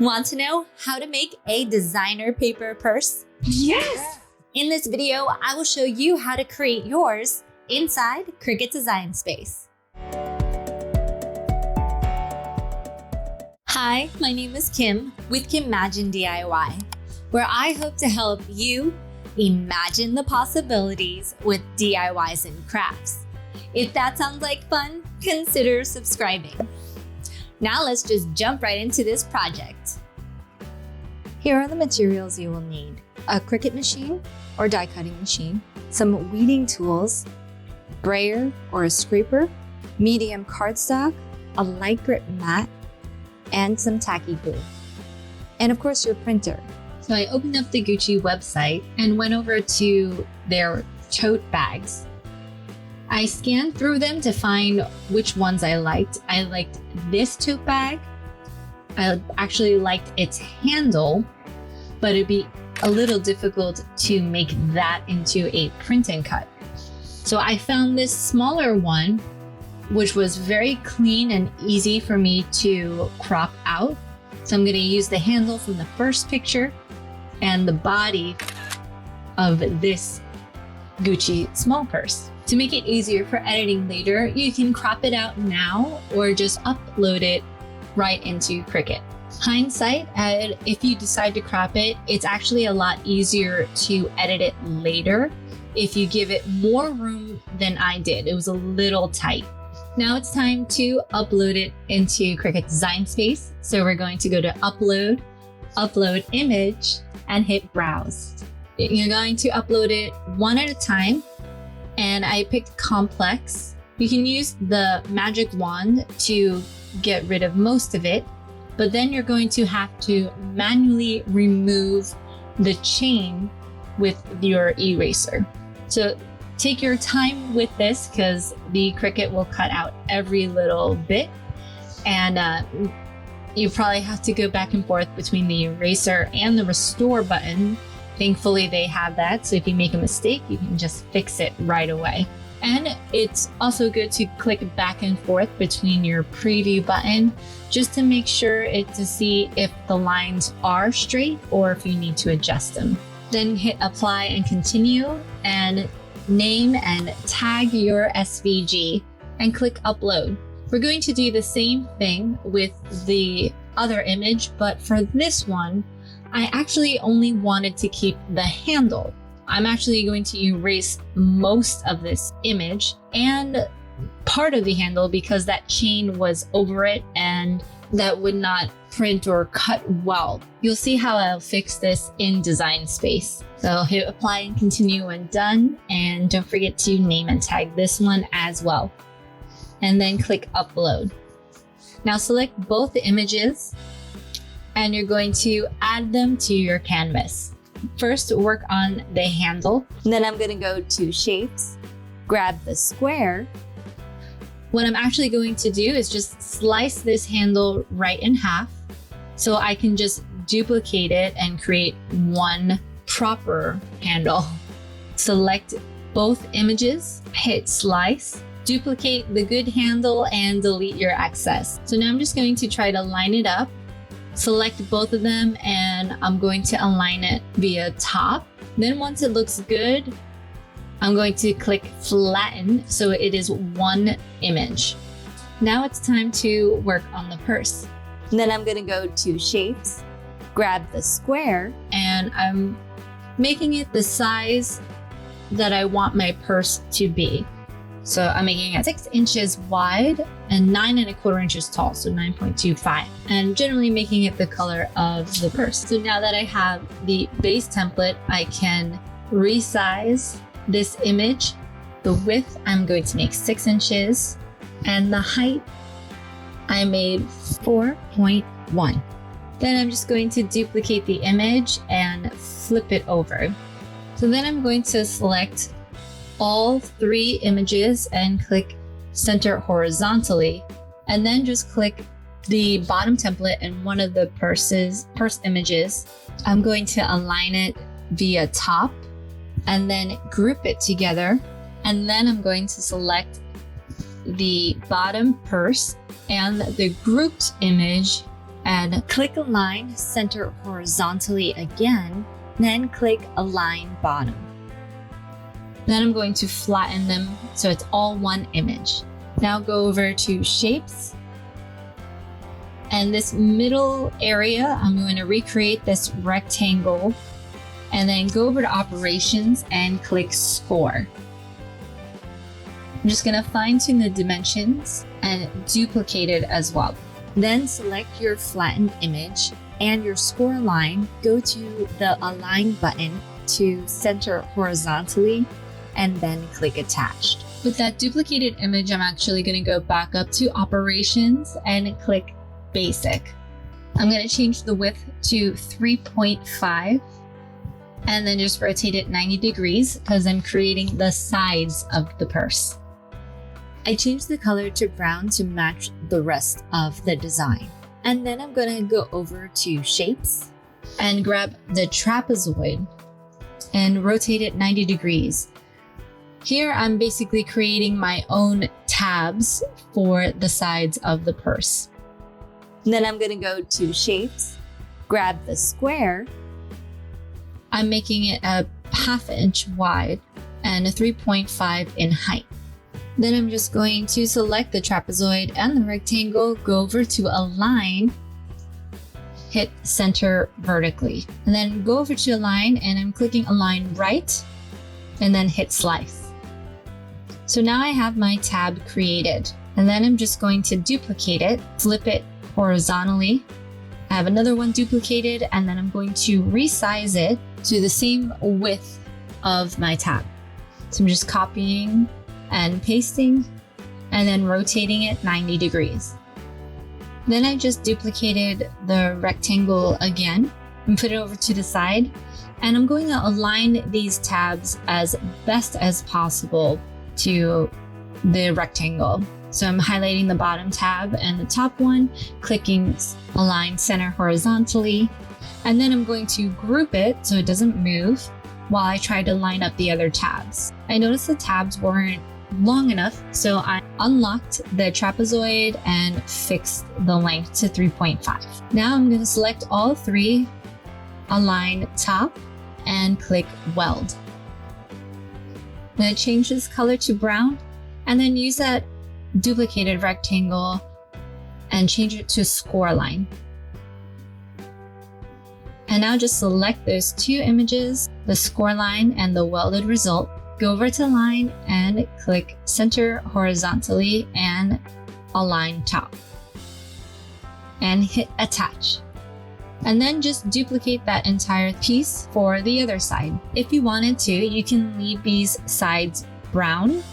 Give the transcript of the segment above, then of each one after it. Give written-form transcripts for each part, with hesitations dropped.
Want to know how to make a designer paper purse? Yes! In this video, I will show you how to create yours inside Cricut Design Space. Hi, my name is Kim with Kimagine DIY, where I hope to help you imagine the possibilities with DIYs and crafts. If that sounds like fun, consider subscribing. Now let's just jump right into this project. Here are the materials you will need: a Cricut machine or die cutting machine, some weeding tools, brayer or a scraper, medium cardstock, a light grip mat, and some tacky glue. And of course your printer. So I opened up the Gucci website and went over to their tote bags. I scanned through them to find which ones I liked. I liked this tote bag. I actually liked its handle, but it'd be a little difficult to make that into a print and cut. So I found this smaller one, which was very clean and easy for me to crop out. So I'm gonna use the handle from the first picture and the body of this Gucci small purse. To make it easier for editing later, you can crop it out now or just upload it right into Cricut. Hindsight, if you decide to crop it, it's actually a lot easier to edit it later if you give it more room than I did. It was a little tight. Now it's time to upload it into Cricut Design Space. So we're going to go to Upload, Upload Image, and hit Browse. You're going to upload it one at a time. And I picked complex. You can use the magic wand to get rid of most of it, but then you're going to have to manually remove the chain with your eraser. So take your time with this because the Cricut will cut out every little bit, and you probably have to go back and forth between the eraser and the restore button. Thankfully, they have that, so if you make a mistake, you can just fix it right away. And it's also good to click back and forth between your preview button just to make sure to see if the lines are straight or if you need to adjust them. Then hit apply and continue, and name and tag your SVG and click upload. We're going to do the same thing with the other image, but for this one, I actually only wanted to keep the handle. I'm actually going to erase most of this image and part of the handle because that chain was over it and that would not print or cut well. You'll see how I'll fix this in Design Space. So I'll hit apply and continue when done, and don't forget to name and tag this one as well. And then click upload. Now select both the images and you're going to add them to your canvas. First, work on the handle. Then I'm going to go to shapes, grab the square. What I'm actually going to do is just slice this handle right in half so I can just duplicate it and create one proper handle. Select both images, hit slice, duplicate the good handle, and delete your excess. So now I'm just going to try to line it up. Select both of them, and I'm going to align it via top. Then once it looks good, I'm going to click flatten so it is one image. Now it's time to work on the purse. And then I'm going to go to shapes, grab the square, and I'm making it the size that I want my purse to be. So I'm making it 6 inches wide and 9 1/4 inches tall, so 9.25, and generally making it the color of the purse. So now that I have the base template, I can resize this image. The width, I'm going to make 6 inches, and the height, I made 4.1. Then I'm just going to duplicate the image and flip it over. So then I'm going to select all 3 images and click center horizontally, and then just click the bottom template and one of the purse images. I'm going to align it via top and then group it together, and then I'm going to select the bottom purse and the grouped image and click Align Center Horizontally again, then click Align Bottom. Then I'm going to flatten them so it's all one image. Now go over to Shapes. And this middle area, I'm going to recreate this rectangle and then go over to Operations and click Score. I'm just going to fine tune the dimensions and duplicate it as well. Then select your flattened image and your score line. Go to the Align button to center horizontally and then click Attached. With that duplicated image, I'm actually going to go back up to Operations and click Basic. I'm going to change the width to 3.5 and then just rotate it 90 degrees because I'm creating the sides of the purse. I changed the color to brown to match the rest of the design. And then I'm going to go over to Shapes and grab the trapezoid and rotate it 90 degrees. Here I'm basically creating my own tabs for the sides of the purse. Then I'm going to go to Shapes, grab the square. I'm making it a 1/2 inch wide and a 3.5 in height. Then I'm just going to select the trapezoid and the rectangle, go over to Align, hit Center Vertically, and then go over to Align and I'm clicking Align Right and then hit Slice. So now I have my tab created and then I'm just going to duplicate it, flip it horizontally. I have another one duplicated and then I'm going to resize it to the same width of my tab. So I'm just copying and pasting and then rotating it 90 degrees. Then I just duplicated the rectangle again and put it over to the side. And I'm going to align these tabs as best as possible to the rectangle. So I'm highlighting the bottom tab and the top one, clicking Align Center Horizontally. And then I'm going to group it so it doesn't move while I try to line up the other tabs. I noticed the tabs weren't long enough, so I unlocked the trapezoid and fixed the length to 3.5. Now I'm going to select all three, align top, and click Weld. I'm going to change this color to brown and then use that duplicated rectangle and change it to score line. And now just select those two images, the score line and the welded result. Go over to Line and click Center Horizontally and Align Top. And hit Attach. And then just duplicate that entire piece for the other side. If you wanted to, you can leave these sides brown,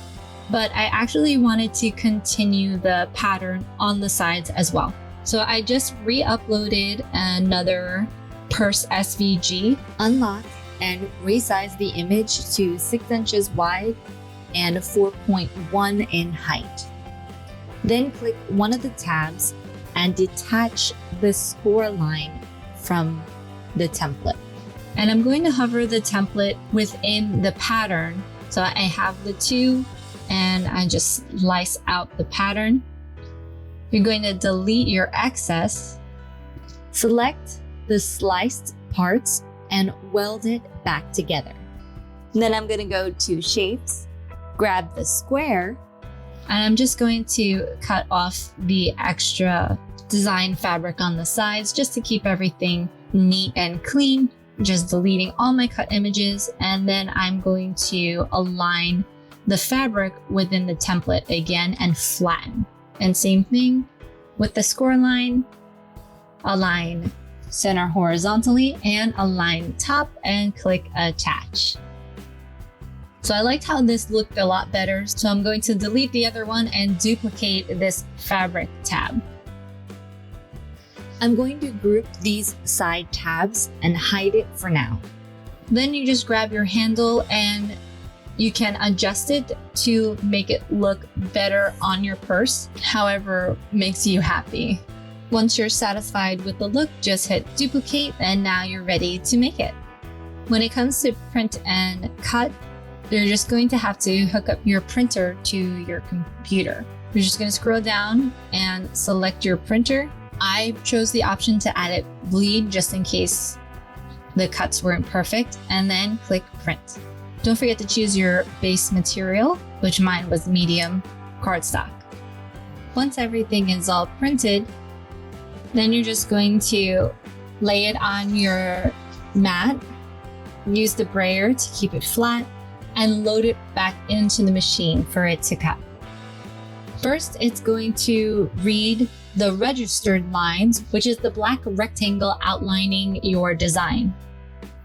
but I actually wanted to continue the pattern on the sides as well. So I just re-uploaded another purse SVG, unlock and resize the image to 6 inches wide and 4.1 in height. Then click one of the tabs and detach the score line from the template. And I'm going to hover the template within the pattern. So I have the two and I just slice out the pattern. You're going to delete your excess, select the sliced parts and weld it back together. Then I'm going to go to Shapes, grab the square, and I'm just going to cut off the extra design fabric on the sides just to keep everything neat and clean. Just deleting all my cut images, and then I'm going to align the fabric within the template again and flatten. And same thing with the score line, align center horizontally and align top and click Attach. So I liked how this looked a lot better, so I'm going to delete the other one and duplicate this fabric tab. I'm going to group these side tabs and hide it for now. Then you just grab your handle and you can adjust it to make it look better on your purse, however makes you happy. Once you're satisfied with the look, just hit duplicate and now you're ready to make it. When it comes to print and cut, you're just going to have to hook up your printer to your computer. You're just going to scroll down and select your printer I chose the option to add it bleed just in case the cuts weren't perfect, and then click print. Don't forget to choose your base material, which mine was medium cardstock. Once everything is all printed, then you're just going to lay it on your mat, use the brayer to keep it flat, and load it back into the machine for it to cut. First, it's going to read the registered lines, which is the black rectangle outlining your design.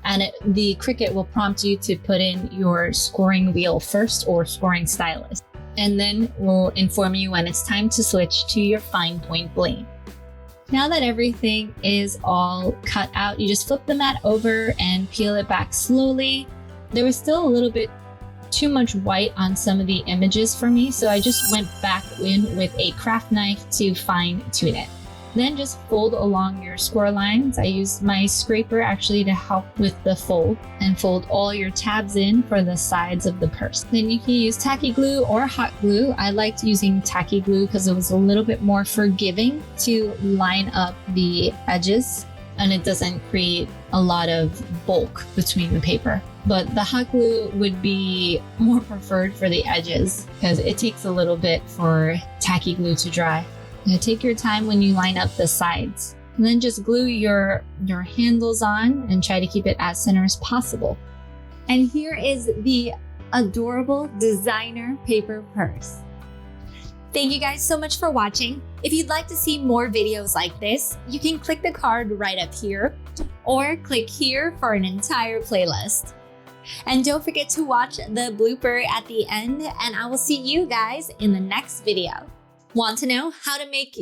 And the Cricut will prompt you to put in your scoring wheel first or scoring stylus. And then will inform you when it's time to switch to your fine point blade. Now that everything is all cut out, you just flip the mat over and peel it back slowly. There was still a little bit too much white on some of the images for me, so I just went back in with a craft knife to fine tune it. Then just fold along your score lines. I used my scraper actually to help with the fold, and fold all your tabs in for the sides of the purse. Then you can use tacky glue or hot glue. I liked using tacky glue because it was a little bit more forgiving to line up the edges, and it doesn't create a lot of bulk between the paper. But the hot glue would be more preferred for the edges because it takes a little bit for tacky glue to dry. Now take your time when you line up the sides, and then just glue your handles on and try to keep it as center as possible. And here is the adorable designer paper purse. Thank you guys so much for watching. If you'd like to see more videos like this, you can click the card right up here or click here for an entire playlist. And don't forget to watch the blooper at the end, and I will see you guys in the next video. Want to know how to make